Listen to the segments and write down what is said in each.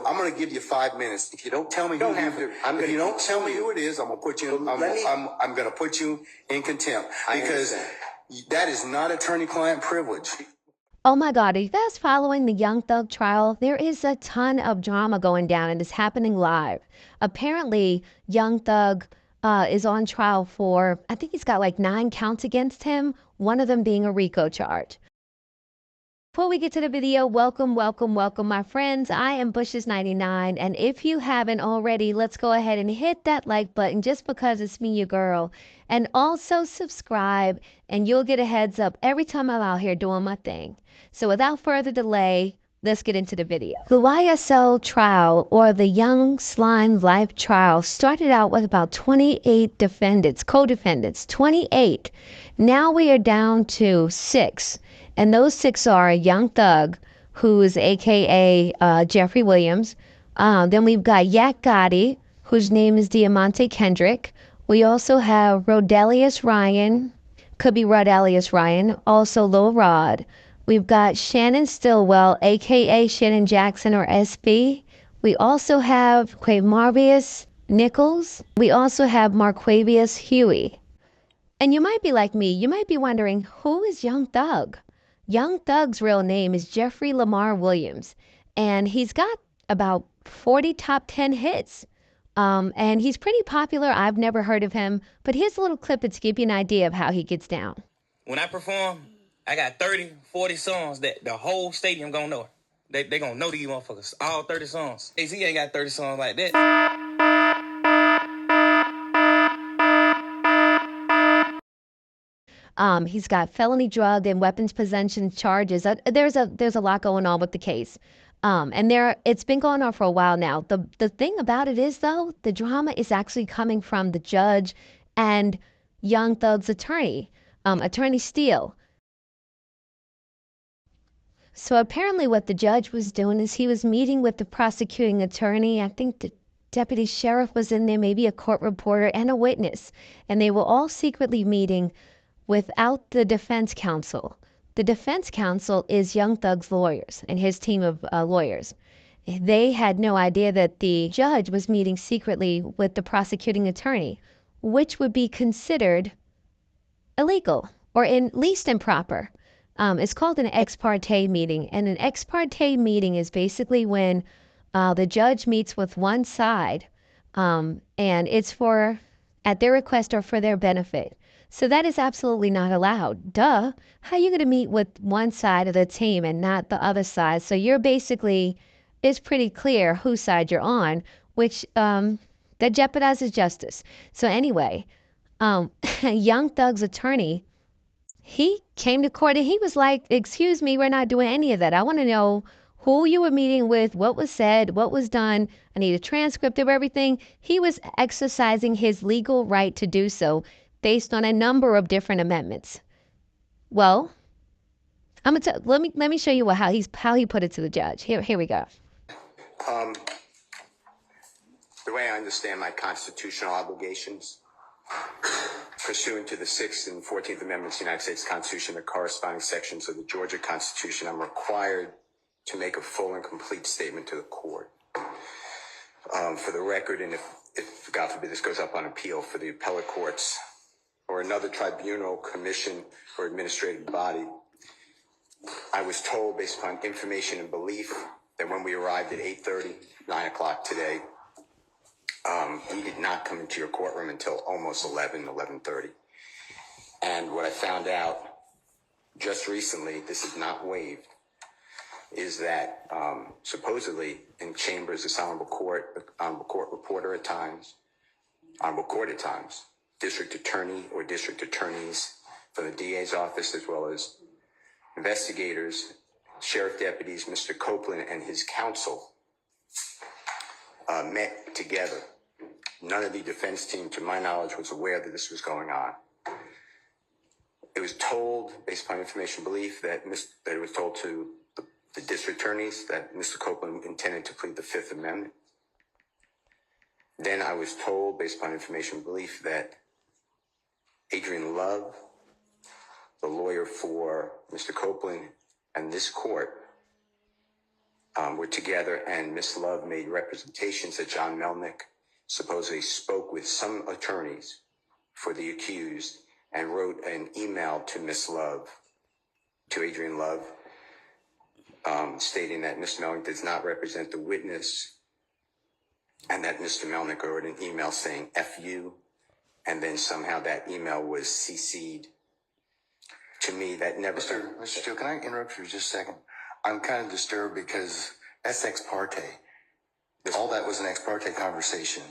I'm going to give you 5 minutes. If you don't tell me who if you don't tell me who it is, I'm going to put you. I'm going to put you in contempt because that is not attorney-client privilege. Oh my God, are you guys following the Young Thug trial? There is a ton of drama going down and it's happening live. Apparently, Young Thug is on trial for, I think he's got like 9 counts against him, one of them being a RICO charge. Before we get to the video, welcome, my friends. I am Bushes99, and if you haven't already, let's go ahead and hit that like button just because it's me, your girl. And also subscribe, and you'll get a heads up every time I'm out here doing my thing. So without further delay, let's get into the video. The YSL trial, or the Young Slime Life trial, started out with about 28 defendants, co-defendants, 28. Now we are down to 6. And those 6 are Young Thug, who's AKA Jeffrey Williams. Then we've got Yak Gotti, whose name is Diamante Kendrick. We also have Rodelius Ryan, could be Rodelius Ryan, also Lil Rod. We've got Shannon Stillwell, AKA Shannon Jackson or SB. We also have Quamarvius Nichols. We also have Marquavius Huey. And you might be like me, you might be wondering, who is Young Thug? Young Thug's real name is Jeffrey Lamar Williams, and he's got about 40 top 10 hits. And he's pretty popular. I've never heard of him, but here's a little clip to give you an idea of how he gets down. When I perform, I got 30, 40 songs that the whole stadium gonna know. They gonna know these motherfuckers, all 30 songs. AC ain't got 30 songs like that. He's got felony drug and weapons possession charges. There's a lot going on with the case. And it's been going on for a while now. The thing about it is, though, the drama is actually coming from the judge and Young Thug's attorney, Attorney Steele. So apparently what the judge was doing is he was meeting with the prosecuting attorney. I think the deputy sheriff was in there, maybe a court reporter and a witness. And they were all secretly meeting without the defense counsel. The defense counsel is Young Thug's lawyers and his team of lawyers. They had no idea that the judge was meeting secretly with the prosecuting attorney, which would be considered illegal or at least improper. It's called an ex parte meeting, and an ex parte meeting is basically when the judge meets with one side, and it's at their request or for their benefit. So that is absolutely not allowed. Duh. How are you going to meet with one side of the team and not the other side? So you're basically, it's pretty clear whose side you're on, which that jeopardizes justice. So anyway, Young Thug's attorney, he came to court and he was like, excuse me, we're not doing any of that. I want to know who you were meeting with, what was said, what was done. I need a transcript of everything. He was exercising his legal right to do so based on a number of different amendments. Well, let me show you how he put it to the judge. Here we go. The way I understand my constitutional obligations, pursuant to the 6th and 14th Amendments of the United States Constitution, the corresponding sections of the Georgia Constitution, I'm required to make a full and complete statement to the court. For the record, and if God forbid this goes up on appeal for the appellate courts or another tribunal, commission, or administrative body, I was told, based upon information and belief, that when we arrived at 8:30, 9 o'clock today, we did not come into your courtroom until almost 11:30. And what I found out just recently, this is not waived, is that supposedly in chambers, this honorable court reporter at times, honorable court at times, district attorney or district attorneys for the DA's office, as well as investigators, sheriff deputies, Mr. Copeland and his counsel met together. None of the defense team, to my knowledge, was aware that this was going on. It was told, based upon information belief, that it was told to the district attorneys that Mr. Copeland intended to plead the Fifth Amendment. Then I was told, based upon information belief, that Adrian Love, the lawyer for Mr. Copeland and this court, were together, and Miss Love made representations that John Melnick supposedly spoke with some attorneys for the accused and wrote an email to Miss Love, to Adrian Love, stating that Mr. Melnick does not represent the witness, and that Mr. Melnick wrote an email saying F you, and then somehow that email was CC'd to me. That never... Mr. Steele, can I interrupt you just a second? I'm kind of disturbed because that's ex parte. All that was an ex parte conversation.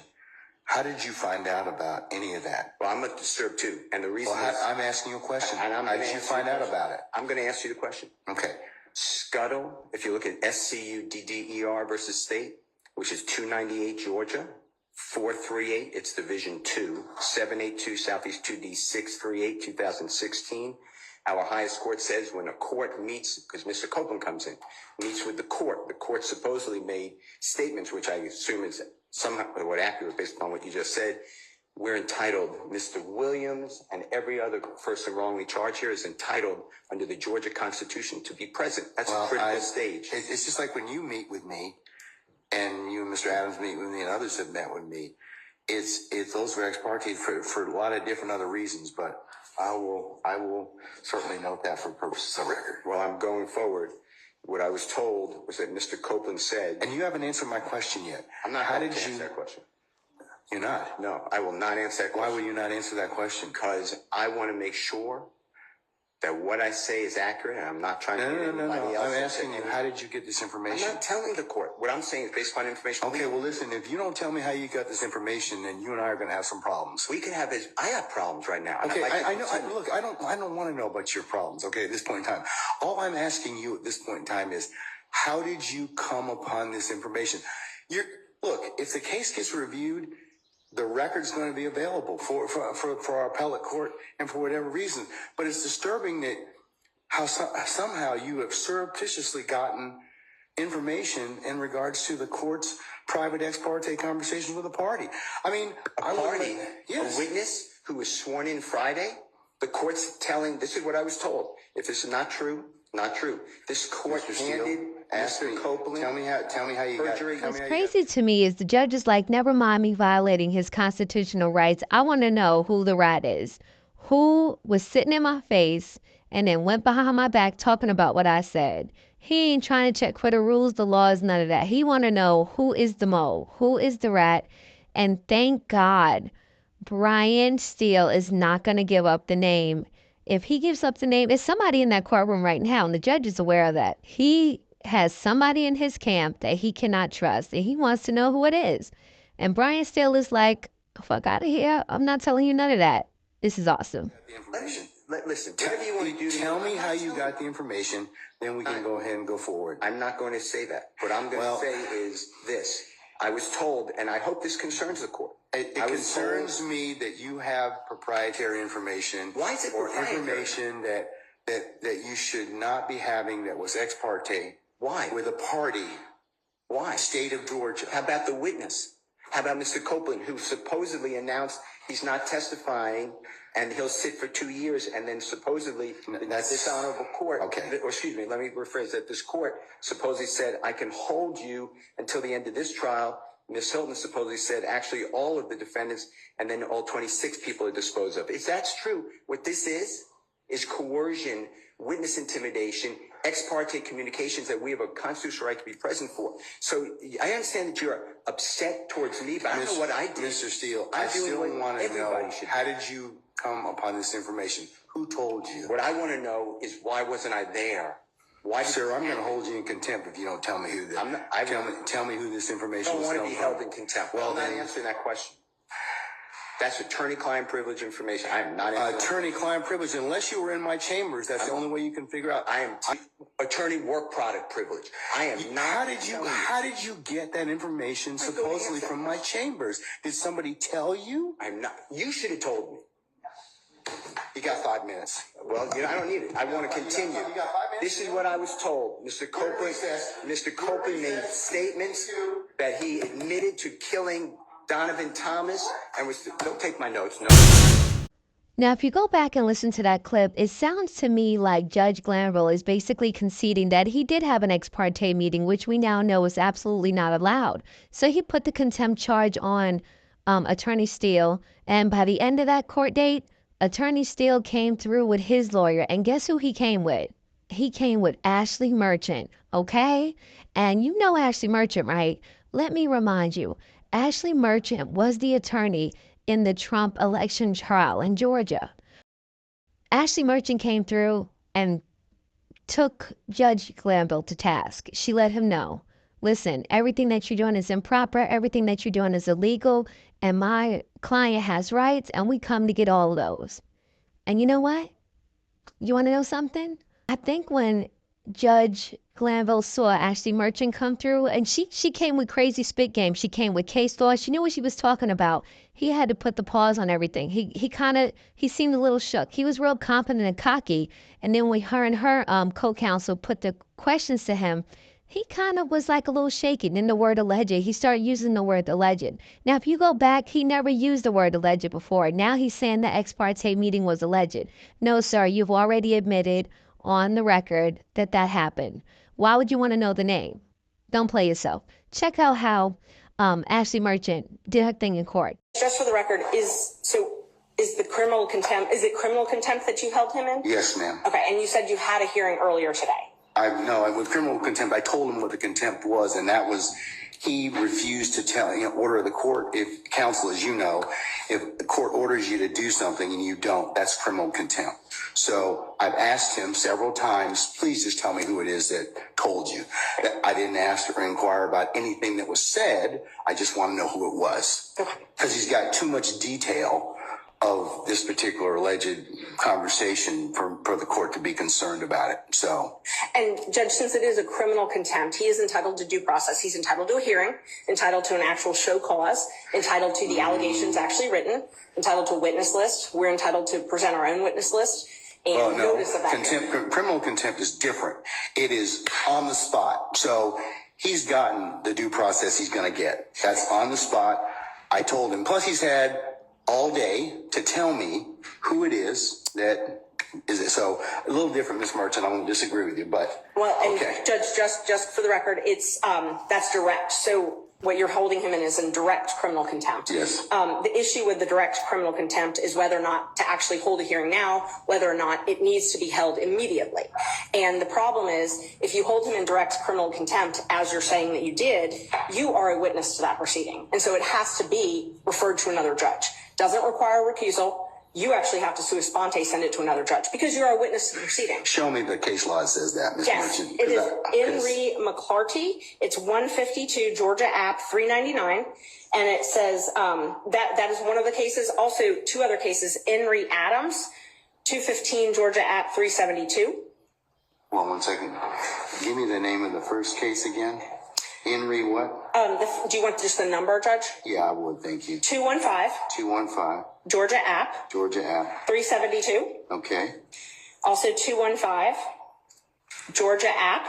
How did you find out about any of that? Well, I'm disturbed too. And the reason is... I'm asking you a question. How did you find out about it? I'm going to ask you the question. Okay. Scuttle, if you look at SCUDDER versus State, which is 298 Georgia, 438, it's Division 2, 782 Southeast 2D 638, 2016. Our highest court says when a court meets, because Mr. Copeland comes in, meets with the court supposedly made statements, which I assume is somewhat accurate based upon what you just said. We're entitled, Mr. Williams and every other person wrongly charged here is entitled under the Georgia Constitution to be present. That's a critical stage. It's just like when you meet with me, and you and Mr. Adams meet with me, and others have met with me. It's those were ex parte for a lot of different other reasons, but I will certainly note that for purposes of record. Well, I'm going forward. What I was told was that Mr. Copeland said... And you haven't answered my question yet. I'm not going to answer that question. You're not? No, I will not answer that question. Why will you not answer that question? Because I want to make sure that what I say is accurate, and I'm not trying to... No. I'm asking you, how did you get this information? I'm not telling the court. What I'm saying is based upon information... Okay, well, listen, if you don't tell me how you got this information, then you and I are going to have some problems. We can have this... I have problems right now. Okay, I know. Look, I don't want to know about your problems, okay, at this point in time. All I'm asking you at this point in time is, how did you come upon this information? Look, if the case gets reviewed, the record's going to be available for our appellate court and for whatever reason. But it's disturbing that how somehow you have surreptitiously gotten information in regards to the court's private ex parte conversation with a party. I mean, a witness who was sworn in Friday, the court's telling, this is what I was told. If this is not true, not true. This court handed Mr. Copeland. Tell me how you perjury. got. What's crazy to me is the judge is like, never mind me violating his constitutional rights. I want to know who the rat is. Who was sitting in my face and then went behind my back talking about what I said. He ain't trying to check for the rules, the laws, none of that. He want to know who is the mole, who is the rat. And thank God, Brian Steele is not going to give up the name. If he gives up the name, it's somebody in that courtroom right now, and the judge is aware of that. He has somebody in his camp that he cannot trust, and he wants to know who it is. And Brian Steele is like, fuck out of here. I'm not telling you none of that. This is awesome. Listen, whatever you want to do. Tell me how you got the information, then we can go ahead and go forward. I'm not going to say that. What I'm going to say is this. I was told, and I hope this concerns the court. It concerns me that you have proprietary information. Why is it proprietary? Or information that you should not be having that was ex parte. Why? With a party. Why? State of Georgia. How about the witness? How about Mr. Copeland, who supposedly announced he's not testifying and he'll sit for 2 years, and then supposedly this honorable court, or excuse me, let me rephrase that. This court supposedly said, I can hold you until the end of this trial. Ms. Hilton supposedly said, actually, all of the defendants and then all 26 people are disposed of. If that's true, what this is coercion, witness intimidation, ex parte communications that we have a constitutional right to be present for. So I understand that you're upset towards me, but I don't know what I did. Mr. Steele, I still want to know, how did you come upon this information? Who told you? What I want to know is, why wasn't I there? Why, sir? I'm going to hold you in contempt if you don't tell me who this. Tell me who this information was. I don't want to be held in contempt. Well, I'm not answering that question. That's attorney-client privilege information. I am not attorney-client privilege. Unless you were in my chambers, that's the only way you can figure out. I am attorney work product privilege. I am not. How did you get that information supposedly from my chambers? Did somebody tell you? I'm not. You should have told me. You got 5 minutes. Well, I don't need it. I want to continue. You got 5 minutes? This is what I was told. Mr. Copeland made statements that he admitted to killing Donovan Thomas and was... Don't take my notes. No. Now, if you go back and listen to that clip, it sounds to me like Judge Glanville is basically conceding that he did have an ex parte meeting, which we now know is absolutely not allowed. So he put the contempt charge on Attorney Steele, and by the end of that court date, Attorney Steele came through with his lawyer, and guess who he came with? He came with Ashley Merchant, okay? And you know Ashley Merchant, right? Let me remind you, Ashley Merchant was the attorney in the Trump election trial in Georgia. Ashley Merchant came through and took Judge Glanville to task. She let him know, listen, everything that you're doing is improper, everything that you're doing is illegal, and my client has rights, and we come to get all of those. And you know what? You want to know something? I think when Judge Glanville saw Ashley Merchant come through, and she came with crazy spit game. She came with case law. She knew what she was talking about. He had to put the pause on everything. He seemed a little shook. He was real confident and cocky. And then when her and her co-counsel put the questions to him, he kind of was like a little shaky. Then the word alleged, he started using the word alleged. Now, if you go back, he never used the word alleged before. Now he's saying the ex parte meeting was alleged. No, sir, you've already admitted on the record that that happened. Why would you want to know the name? Don't play yourself. Check out how Ashley Merchant did her thing in court. Just for the record, is it criminal contempt that you held him in? Yes, ma'am. Okay, and you said you had a hearing earlier today. With criminal contempt, I told him what the contempt was, and that was he refused to order the court. If counsel, as you know, if the court orders you to do something and you don't, that's criminal contempt. So I've asked him several times, please just tell me who it is that told you. I didn't ask or inquire about anything that was said. I just want to know who it was. Because he's got too much detail of this particular alleged conversation for the court to be concerned about it. So, and Judge, since it is a criminal contempt, he is entitled to due process. He's entitled to a hearing, entitled to an actual show cause, entitled to the allegations actually written, entitled to a witness list. We're entitled to present our own witness list. And notice of that. Criminal contempt is different. It is on the spot. So he's gotten the due process he's going to get. That's on the spot. I told him. Plus, he's had all day to tell me who it is that is it. So a little different, Ms. Merchant. I won't disagree with you, but well, and okay. Judge, just for the record, it's that's direct. So what you're holding him in is in direct criminal contempt. Yes. The issue with the direct criminal contempt is whether or not to actually hold a hearing now, whether or not it needs to be held immediately. And the problem is, if you hold him in direct criminal contempt, as you're saying that you did, you are a witness to that proceeding. And so it has to be referred to another judge. Doesn't require recusal. You actually have to sua sponte send it to another judge because you're a witness to the proceeding. Show me the case law that says that, Ms. Yes, Merchant. it is Henry McClarty. It's 152 Georgia App 399. And it says that is one of the cases. Also, two other cases, Henry Adams, 215 Georgia App 372. Well, 1 second. Give me the name of the first case again. Henry what? Do you want just the number, Judge? Yeah, I would. Thank you. 215. 215. Georgia App. Georgia App. 372. Okay. Also 215. Georgia App.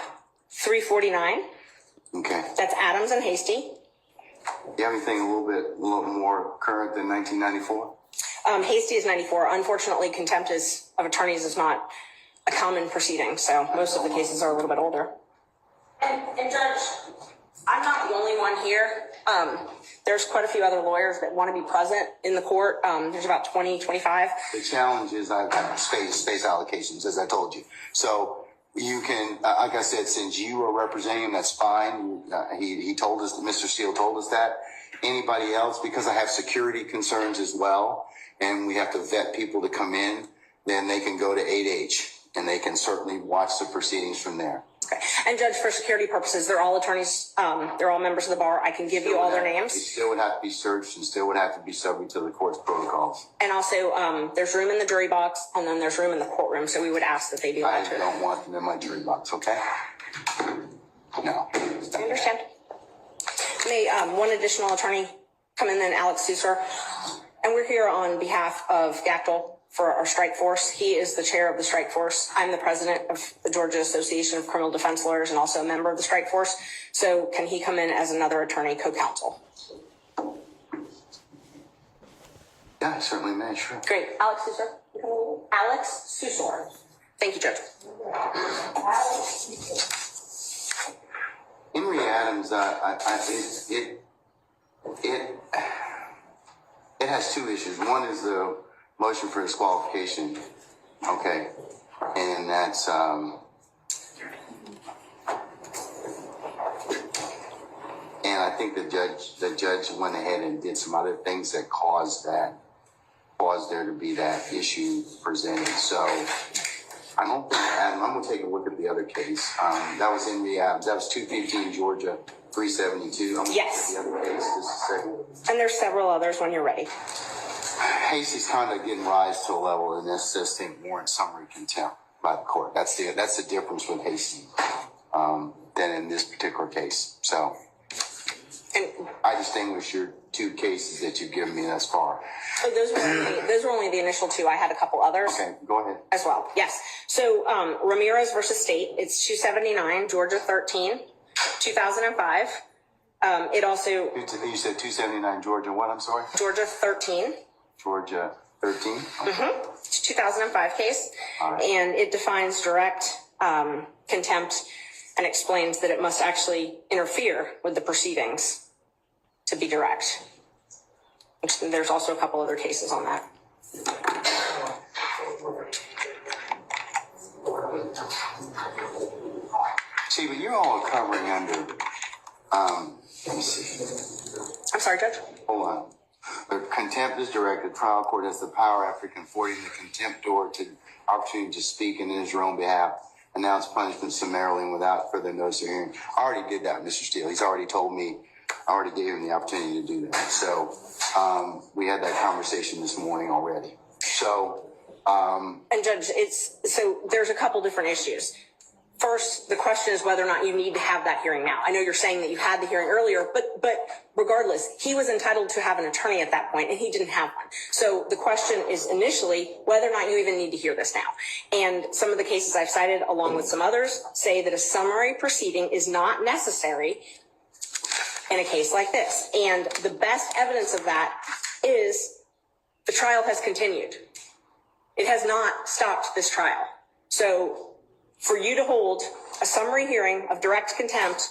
349. Okay. That's Adams and Hasty. You have anything a little more current than 1994? Hasty is 94. Unfortunately, contempt of attorneys is not a common proceeding, so most of the cases are a little bit older. And Judge, I'm not the only one here. There's quite a few other lawyers that want to be present in the court. There's about 20, 25. The challenge is I've got space allocations, as I told you. So you can, like I said, since you are representing him, that's fine. He told us, Mr. Steele told us that. Anybody else, because I have security concerns as well, and we have to vet people to come in, then they can go to 8H, and they can certainly watch the proceedings from there. Okay. And Judge, for security purposes, they're all attorneys. They're all members of the bar. I can give you all their names. They still would have to be searched and still would have to be subject to the court's protocols. And also, there's room in the jury box, and then there's room in the courtroom. So we would ask that they be allowed to. I don't want them in my jury box, okay? No. I understand. May one additional attorney come in, then Alex Susser. And we're here on behalf of Gactel for our strike force. He is the chair of the strike force. I'm the president of the Georgia Association of Criminal Defense Lawyers and also a member of the strike force. So can he come in as another attorney co-counsel? Yeah, I certainly may, sure. Great. Alex Susor. Alex Susor. Thank you, Judge. Henry Adams, it has two issues. One is the motion for disqualification. Okay. And that's, and I think the judge went ahead and did some other things that caused there to be that issue presented. So I don't think, Adam, I'm going to take a look at the other case. That was Henry Adams. That was 215 Georgia 372. I'm Yes. The other case, just a second. And there's several others when you're ready. Hasty's conduct didn't rise to a level that necessitates warrant summary contempt by the court. That's the difference with Hasty than in this particular case. So And I distinguish your two cases that you've given me thus far. oh, those were only the initial two. I had a couple others. Okay, go ahead. As well. Yes. So Ramirez versus State, it's 279 Georgia 13, 2005. It also You said 279 Georgia what? I'm sorry? Georgia 13. Georgia 13? Okay. It's a 2005 case. All right. And it defines direct contempt and explains that it must actually interfere with the proceedings to be direct. There's also a couple other cases on that. See, but you're all covering under, let me see. I'm sorry, Judge? Hold on. The contempt is directed. Trial court has the power after confording the contemptor to opportunity to speak in his own behalf, announce punishment summarily and without further notice or hearing. I already did that, Mr. Steele. He's already told me, I already gave him the opportunity to do that. So we had that conversation this morning already. So, And Judge, so there's a couple different issues. First, the question is whether or not you need to have that hearing now. I know you're saying that you had the hearing earlier, but regardless, he was entitled to have an attorney at that point, and he didn't have one. So the question is initially whether or not you even need to hear this now. And some of the cases I've cited, along with some others, say that a summary proceeding is not necessary in a case like this. And the best evidence of that is the trial has continued. It has not stopped this trial. So for you to hold a summary hearing of direct contempt,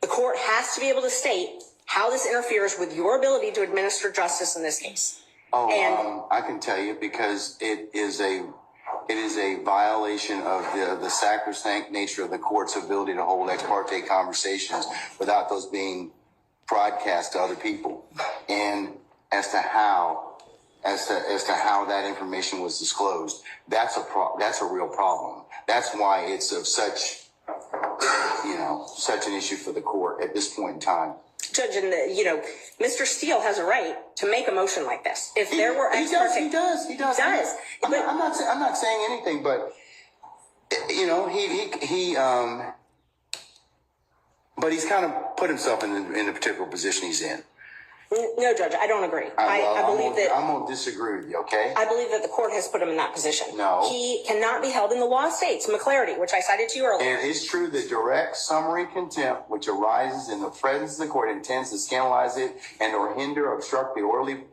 the court has to be able to state how this interferes with your ability to administer justice in this case. I can tell you because it is a violation of the sacrosanct nature of the court's ability to hold ex parte conversations without those being broadcast to other people. And as to how that information was disclosed, that's a real problem. That's why it's of such an issue for the court at this point in time. Judge, and Mr. Steele has a right to make a motion like this. If there were ex parte, he does. I'm not saying anything, but but he's kind of put himself in the particular position he's in. No, Judge, I don't agree. I believe that I'm going to disagree with you, okay? I believe that the court has put him in that position. No. He cannot be held in the law states, McClarity, which I cited to you earlier. And it's true that direct summary contempt, which arises in the presence of the court, intends to scandalize it and or hinder or obstruct the orderly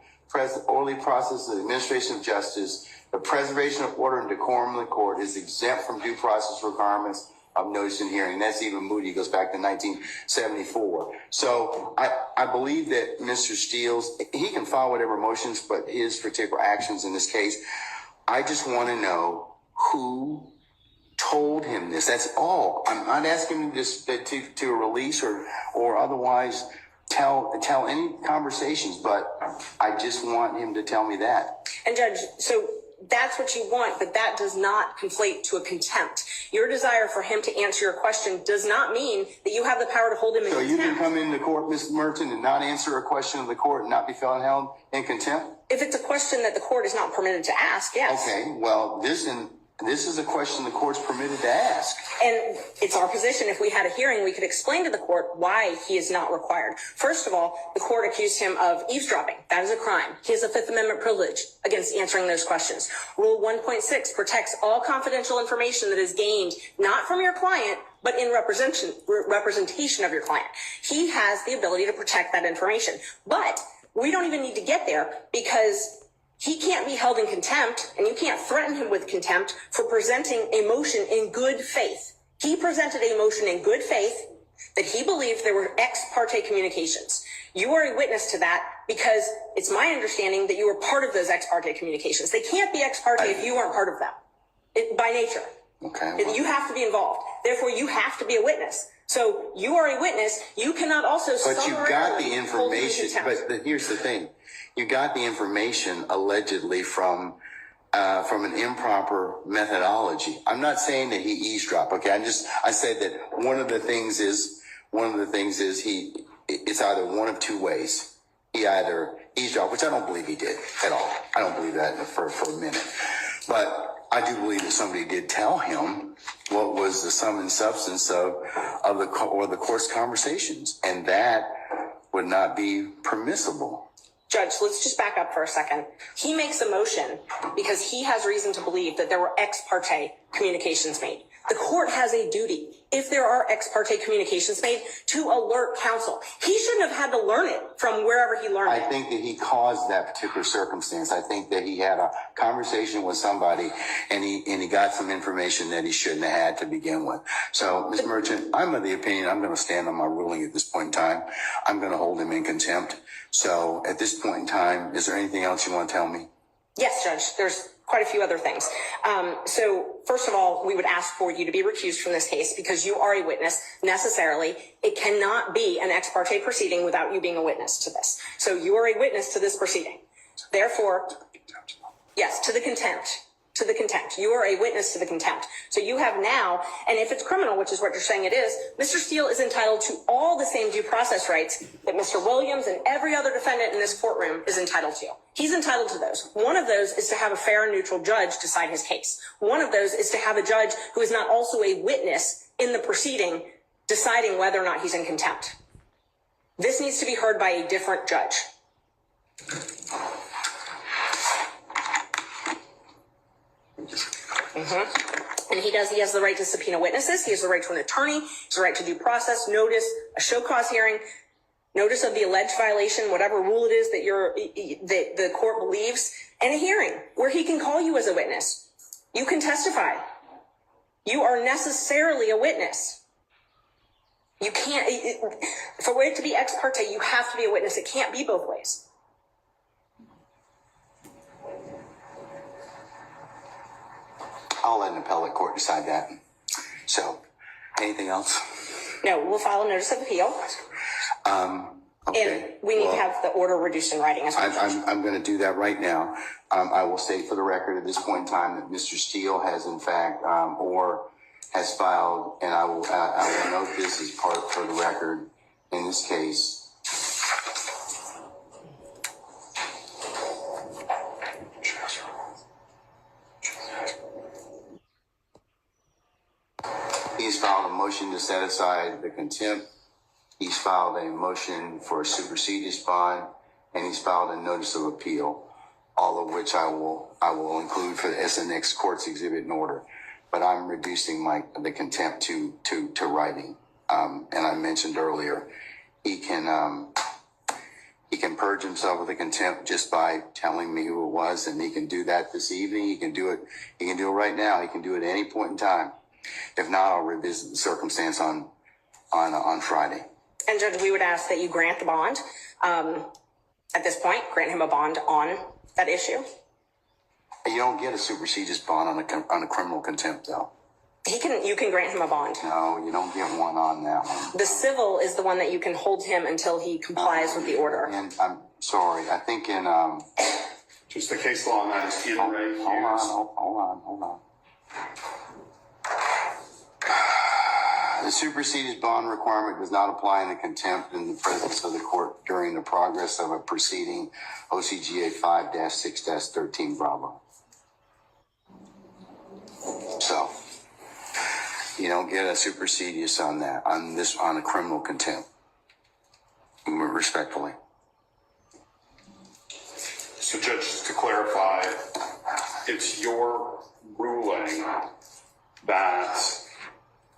process of the administration of justice. The preservation of order and decorum in the court is exempt from due process requirements of notice and hearing. That's even Moody, goes back to 1974. So I believe that Mr. Steele's, he can file whatever motions, but his particular actions in this case, I just want to know who told him this. That's all. I'm not asking him to release or otherwise tell any conversations, but I just want him to tell me that. And Judge, so that's what you want, but that does not conflate to a contempt. Your desire for him to answer your question does not mean that you have the power to hold him in contempt. So you can come into court, Mr. Merton, and not answer a question of the court and not be held in contempt? If it's a question that the court is not permitted to ask, yes. Okay, well, this is a question the court's permitted to ask. And it's our position, if we had a hearing, we could explain to the court why he is not required. First of all, the court accused him of eavesdropping. That is a crime. He has a Fifth Amendment privilege against answering those questions. Rule 1.6 protects all confidential information that is gained not from your client, but in representation of your client. He has the ability to protect that information. But we don't even need to get there because he can't be held in contempt, and you can't threaten him with contempt for presenting a motion in good faith. He presented a motion in good faith that he believed there were ex parte communications. You are a witness to that because it's my understanding that you were part of those ex parte communications. They can't be ex parte if you weren't part of them, by nature. Okay. Well, You have to be involved. Therefore, you have to be a witness. So you are a witness. You cannot also. but you got the summarily hold him in information. contempt. But here's the thing: you got the information allegedly from an improper methodology. I'm not saying that he eavesdropped. Okay, I said that one of the things is it's either one of two ways. He either eavesdropped, which I don't believe he did at all. I don't believe that for a minute. But I do believe that somebody did tell him what was the sum and substance of the court's conversations, and that would not be permissible. Judge, let's just back up for a second. He makes a motion because he has reason to believe that there were ex parte communications made. The court has a duty, if there are ex parte communications made, to alert counsel. He shouldn't have had to learn it from wherever he learned it. I think that he caused that particular circumstance. I think that he had a conversation with somebody and he got some information that he shouldn't have had to begin with. So, Ms. Merchant, I'm of the opinion I'm going to stand on my ruling at this point in time. I'm going to hold him in contempt. So at this point in time, is there anything else you want to tell me? Yes, Judge. There's quite a few other things. So first of all, we would ask for you to be recused from this case because you are a witness necessarily. It cannot be an ex parte proceeding without you being a witness to this. So you are a witness to this proceeding. Therefore, yes, to the contempt. To the contempt. You are a witness to the contempt. So you have now, and if it's criminal, which is what you're saying it is, Mr. Steele is entitled to all the same due process rights that Mr. Williams and every other defendant in this courtroom is entitled to. He's entitled to those. One of those is to have a fair and neutral judge decide his case. One of those is to have a judge who is not also a witness in the proceeding deciding whether or not he's in contempt. This needs to be heard by a different judge. And he has the right to subpoena witnesses. He has the right to an attorney. He has the right to due process, notice, a show cause hearing, notice of the alleged violation, whatever rule it is that the court believes, and a hearing where he can call you as a witness. You can testify. You are necessarily a witness. You can't, for it to be ex parte, you have to be a witness. It can't be both ways. I'll let an appellate court decide that. So, anything else? No, we'll file a notice of appeal. Okay. And we need to have the order reduced in writing as well. I'm going to do that right now. I will state for the record at this point in time that Mr. Steele has in fact, or has filed, and I will note this as part for the record in this case. He's filed a motion to set aside the contempt. He's filed a motion for a superseded bond, and he's filed a notice of appeal, all of which I will include as the next court's exhibit in order. But I'm reducing the contempt to writing. And I mentioned earlier, he can purge himself of the contempt just by telling me who it was, and he can do that this evening. He can do it right now. He can do it at any point in time. If not, I'll revisit the circumstance on Friday. And Judge, we would ask that you grant the bond. At this point, grant him a bond on that issue. You don't get a superseded bond on a criminal contempt, though. You can grant him a bond. No, you don't get one on that one. The civil is the one that you can hold him until he complies with the order. And I'm sorry, I think in just the case law on that is in Ray. Hold on. The superseded bond requirement does not apply in a contempt in the presence of the court during the progress of a proceeding, OCGA 5-6-13 Bravo. So, you don't get a supersedious on that, on a criminal contempt. Respectfully. So, Judge, just to clarify, it's your ruling that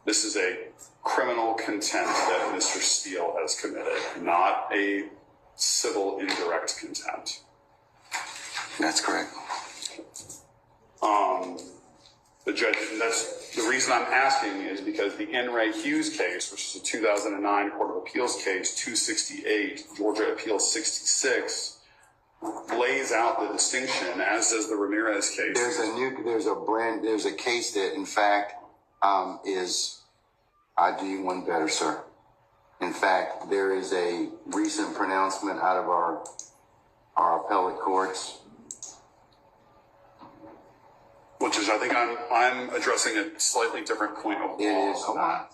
This is a criminal contempt that Mr. Steele has committed, not a civil indirect contempt. That's correct. The judge, and that's the reason I'm asking is because the N. Ray Hughes case, which is a 2009 Court of Appeals case, 268, Georgia Appeals 66, lays out the distinction, as does the Ramirez case. There's a case that, in fact, I'll do you one better, sir. In fact, there is a recent pronouncement out of our appellate courts. Which is, I think I'm addressing a slightly different point of law. It is. Hold on,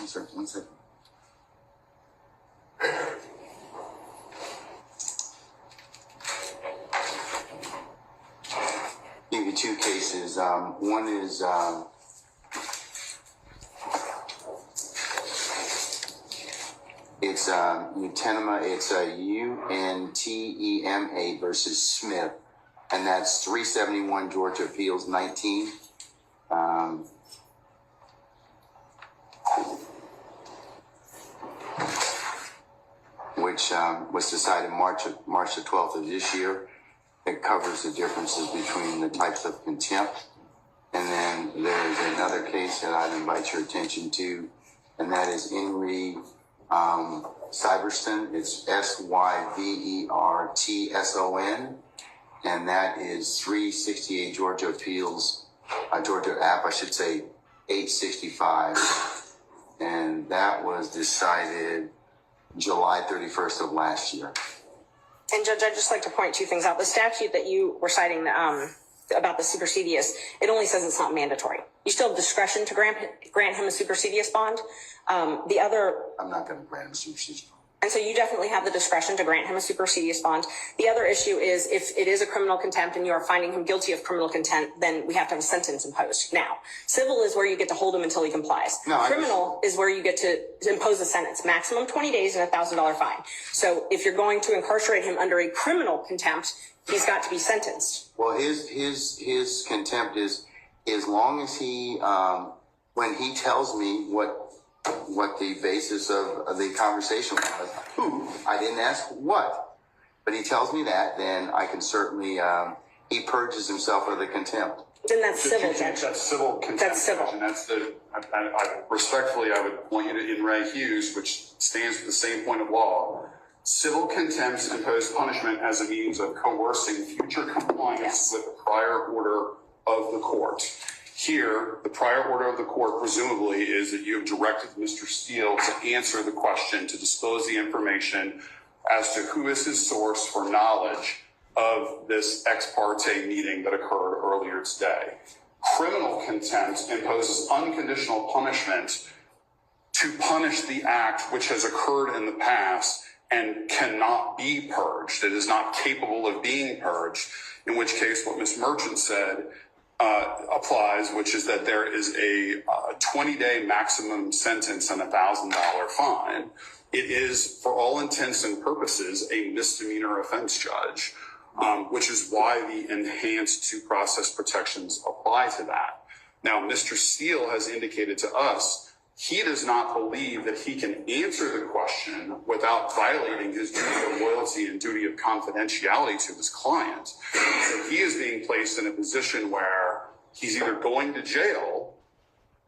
sir. 1 second. Give you two cases. One is it's Untema. It's UNTEMA versus Smith. And that's 371 Georgia Appeals 19. Which was decided March the 12th of this year. It covers the differences between the types of contempt. And then there's another case that I'd invite your attention to, and that is Henry Syverson. It's SYVERTSON. And that is 368 Georgia Appeals, Georgia App, I should say, 865. And that was decided July 31st of last year. And Judge, I'd just like to point two things out. The statute that you were citing about the supersedious, it only says it's not mandatory. You still have discretion to grant him a supersedious bond. I'm not going to grant him a supersedious bond. And so you definitely have the discretion to grant him a supersedious bond. The other issue is if it is a criminal contempt and you are finding him guilty of criminal contempt, then we have to have a sentence imposed. Now, civil is where you get to hold him until he complies. Criminal is where you get to impose a sentence, maximum 20 days and $1,000 fine. So if you're going to incarcerate him under a criminal contempt, he's got to be sentenced. Well, his contempt is as long as he, when he tells me what the basis of the conversation was. I didn't ask what, but he tells me that, then I can certainly, he purges himself of the contempt. Then that's civil, Judge. That's civil contempt. That's civil. And that's respectfully, I would point you to N. Ray Hughes, which stands for the same point of law. Civil contempt impose punishment as a means of coercing future compliance with the prior order of the court. Here, the prior order of the court presumably is that you have directed Mr. Steele to answer the question, to disclose the information as to who is his source for knowledge of this ex parte meeting that occurred earlier today. Criminal contempt imposes unconditional punishment to punish the act which has occurred in the past and cannot be purged. It is not capable of being purged, in which case what Ms. Merchant said applies, which is that there is a 20-day maximum sentence and $1,000 fine. It is, for all intents and purposes, a misdemeanor offense, Judge, which is why the enhanced due process protections apply to that. Now, Mr. Steele has indicated to us he does not believe that he can answer the question without violating his duty of loyalty and duty of confidentiality to his client. So he is being placed in a position where he's either going to jail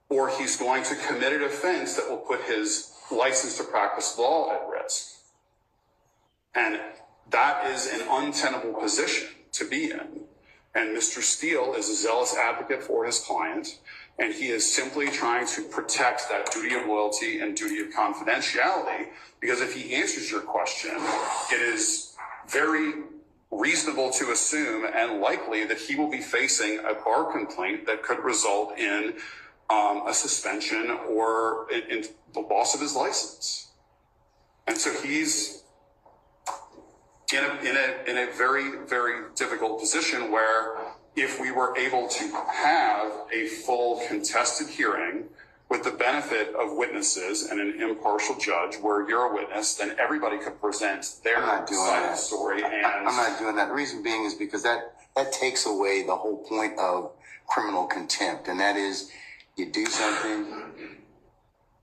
or he's going to commit an offense that will put his license to practice law at risk. And that is an untenable position to be in. And Mr. Steele is a zealous advocate for his client, and he is simply trying to protect that duty of loyalty and duty of confidentiality, because if he answers your question, it is very reasonable to assume and likely that he will be facing a bar complaint that could result in a suspension or in the loss of his license. And so he's in a very, very difficult position where if we were able to have a full contested hearing with the benefit of witnesses and an impartial judge where you're a witness, then everybody could present their side of the story. And I'm not doing that. The reason being is because that takes away the whole point of criminal contempt. And that is, you do something,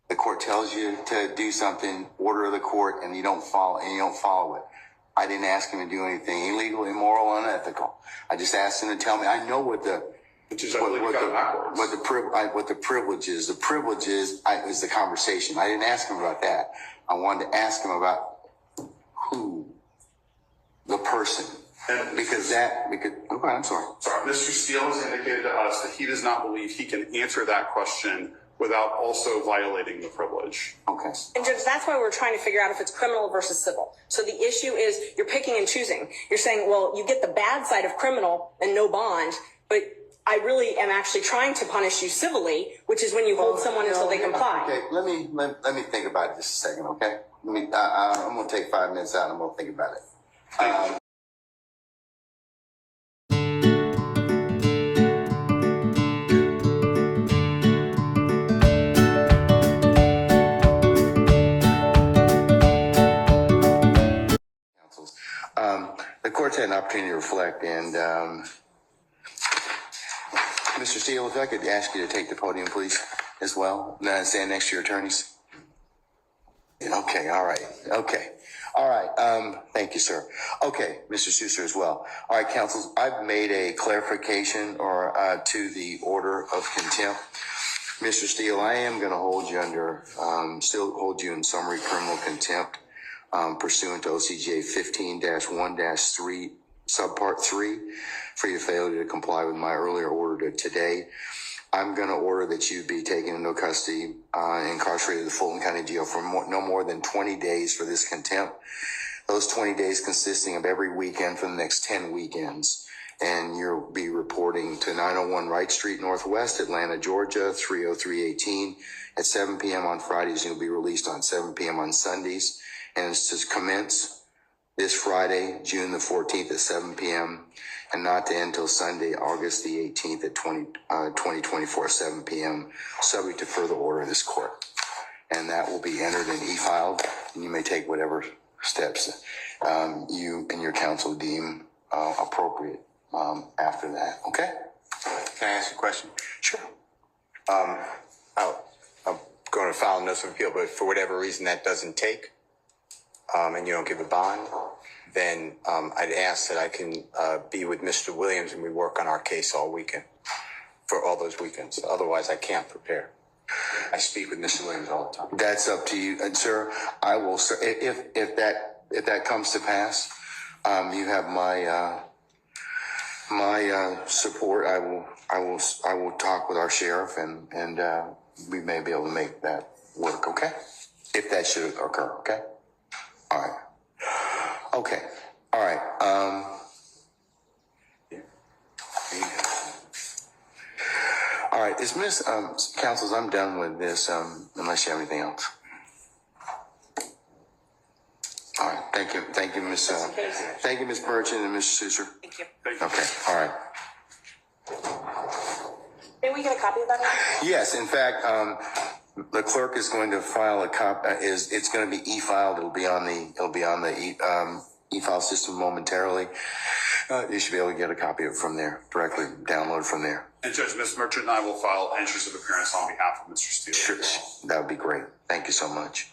The court tells you to do something, order of the court, and you don't follow it. I didn't ask him to do anything illegal, immoral, unethical. I just asked him to tell me. I know what the privilege is. The privilege is the conversation. I didn't ask him about that. I wanted to ask him about who, the person. Okay, I'm sorry. Sorry, Mr. Steele has indicated to us that he does not believe he can answer that question without also violating the privilege. Okay. And Judge, that's why we're trying to figure out if it's criminal versus civil. So the issue is you're picking and choosing. You're saying, well, you get the bad side of criminal and no bond, but I really am actually trying to punish you civilly, which is when you hold someone until they comply. Okay, let me think about it just a second, okay? I'm going to take 5 minutes out and I'm going to think about it. The court's had an opportunity to reflect, and Mr. Steele, if I could ask you to take the podium, please, as well. Now stand next to your attorneys. Okay, all right. Okay. All right. Thank you, sir. Okay, Mr. Sousa as well. All right, counsel, I've made a clarification to the order of contempt. Mr. Steele, I am going to hold you still hold you in summary criminal contempt pursuant to OCGA 15-1-3, subpart 3, for your failure to comply with my earlier order today. I'm going to order that you be taken into custody, incarcerated in the Fulton County Jail for no more than 20 days for this contempt. Those 20 days consisting of every weekend for the next 10 weekends. And you'll be reporting to 901 Wright Street Northwest, Atlanta, Georgia, 30318 at 7 p.m. on Fridays. You'll be released on 7 p.m. on Sundays. And it's to commence this Friday, June the 14th at 7 p.m. and not to end until Sunday, August the 18th at 2024, 7 p.m., subject to further order of this court. And that will be entered and e-filed, and you may take whatever steps you and your counsel deem appropriate after that. Okay? Can I ask a question? Sure. I'm going to file a notice of appeal, but for whatever reason that doesn't take, and you don't give a bond, then I'd ask that I can be with Mr. Williams and we work on our case all weekend, for all those weekends. Otherwise, I can't prepare. I speak with Mr. Williams all the time. That's up to you, and sir. I will, sir. If that comes to pass, you have my support. I will talk with our sheriff, and we may be able to make that work. Okay, if that should occur. Okay. All right. Okay. All right. All right. Is Miss Counsels, I'm done with this. Unless you have anything else. All right. Thank you. Thank you, Miss. Thank you, Miss Merchant and Mr. Sousa. Thank you. Okay. All right. May we get a copy of that? Yes. In fact, the clerk is going to file a copy. It's going to be e-filed. It'll be on the e-file system momentarily. You should be able to get a copy of it from there, directly download from there. And Judge, Ms. Merchant and I will file entries of appearance on behalf of Mr. Steele. Sure, that would be great. Thank you so much.